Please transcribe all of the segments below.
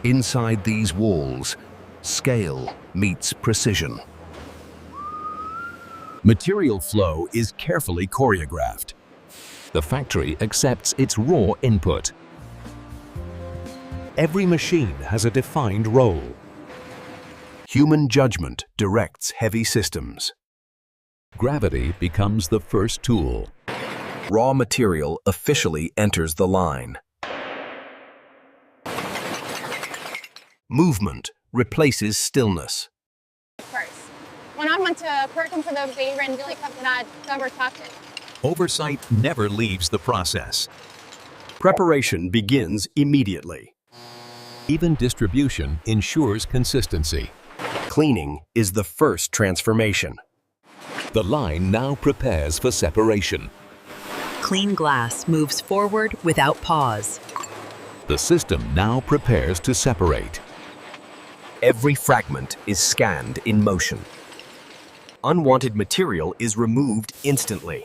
Inside these walls, scale meets precision. Material flow is carefully choreographed. The factory accepts its raw input. Every machine has a defined role. Human judgment directs heavy systems. Gravity becomes the first tool. Raw material officially enters the line. Movement replaces stillness. First, when I went to Perkin for the Bay and really kept that it. Oversight never leaves the process. Preparation begins immediately. Even distribution ensures consistency. Cleaning is the first transformation. The line now prepares for separation. Clean glass moves forward without pause. The system now prepares to separate. Every fragment is scanned in motion. Unwanted material is removed instantly.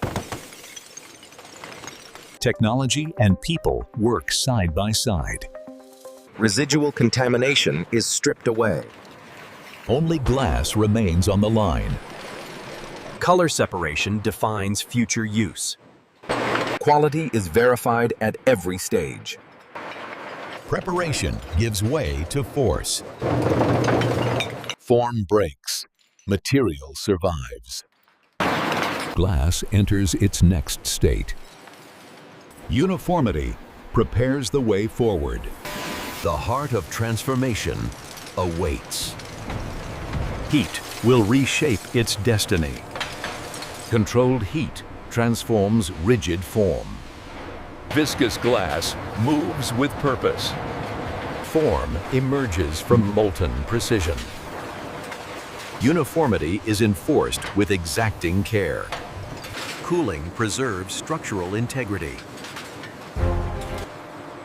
Technology and people work side by side. Residual contamination is stripped away. Only glass remains on the line. Color separation defines future use. Quality is verified at every stage. Preparation gives way to force. Form breaks. Material survives. Glass enters its next state. Uniformity prepares the way forward. The heart of transformation awaits. Heat will reshape its destiny. Controlled heat transforms rigid form. Viscous glass moves with purpose. Form emerges from molten precision. Uniformity is enforced with exacting care. Cooling preserves structural integrity.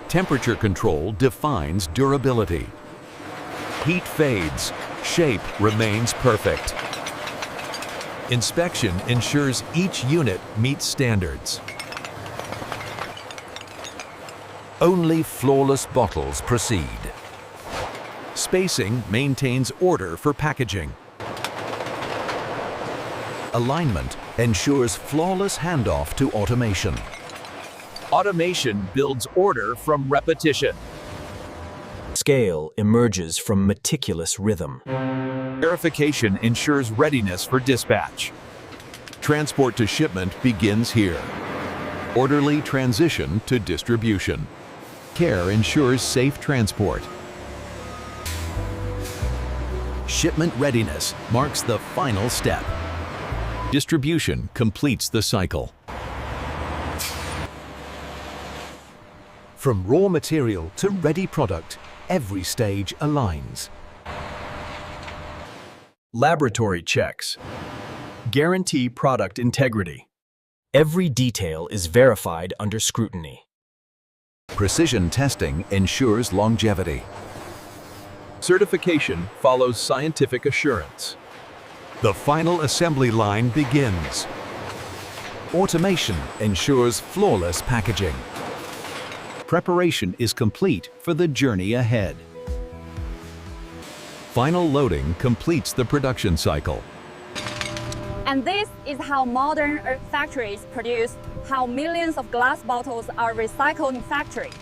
Temperature control defines durability. Heat fades. Shape remains perfect. Inspection ensures each unit meets standards. Only flawless bottles proceed. Spacing maintains order for packaging. Alignment ensures flawless handoff to automation. Automation builds order from repetition. Scale emerges from meticulous rhythm. Verification ensures readiness for dispatch. Transport to shipment begins here. Orderly transition to distribution. Care ensures safe transport. Shipment readiness marks the final step. Distribution completes the cycle. From raw material to ready product, every stage aligns. Laboratory checks guarantee product integrity. Every detail is verified under scrutiny. Precision testing ensures longevity. Certification follows scientific assurance. The final assembly line begins. Automation ensures flawless packaging. Preparation is complete for the journey ahead. Final loading completes the production cycle. And this is how modern Earth factories produce, how millions of glass bottles are recycled in factory.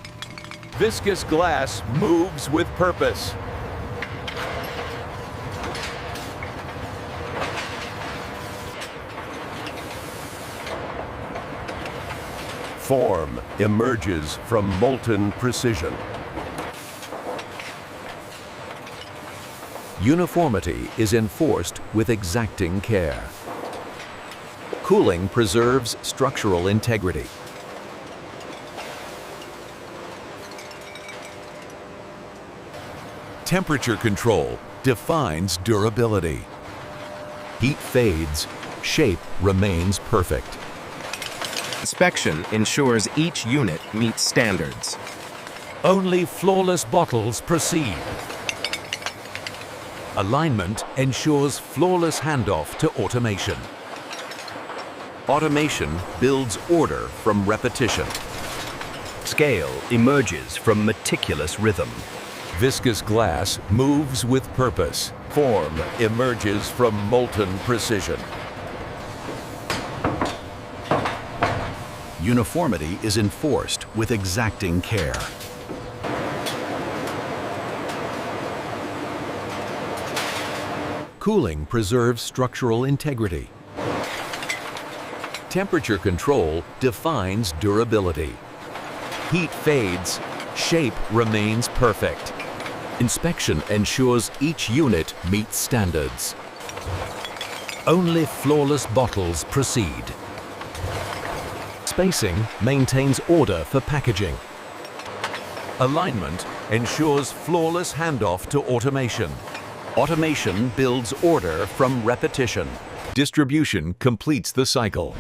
Viscous glass moves with purpose. Form emerges from molten precision. Uniformity is enforced with exacting care. Cooling preserves structural integrity. Temperature control defines durability. Heat fades, shape remains perfect. Inspection ensures each unit meets standards. Only flawless bottles proceed. Alignment ensures flawless handoff to automation. Automation builds order from repetition. Scale emerges from meticulous rhythm. Viscous glass moves with purpose. Form emerges from molten precision. Uniformity is enforced with exacting care. Cooling preserves structural integrity. Temperature control defines durability. Heat fades, shape remains perfect. Inspection ensures each unit meets standards. Only flawless bottles proceed. Spacing maintains order for packaging. Alignment ensures flawless handoff to automation. Automation builds order from repetition. Distribution completes the cycle.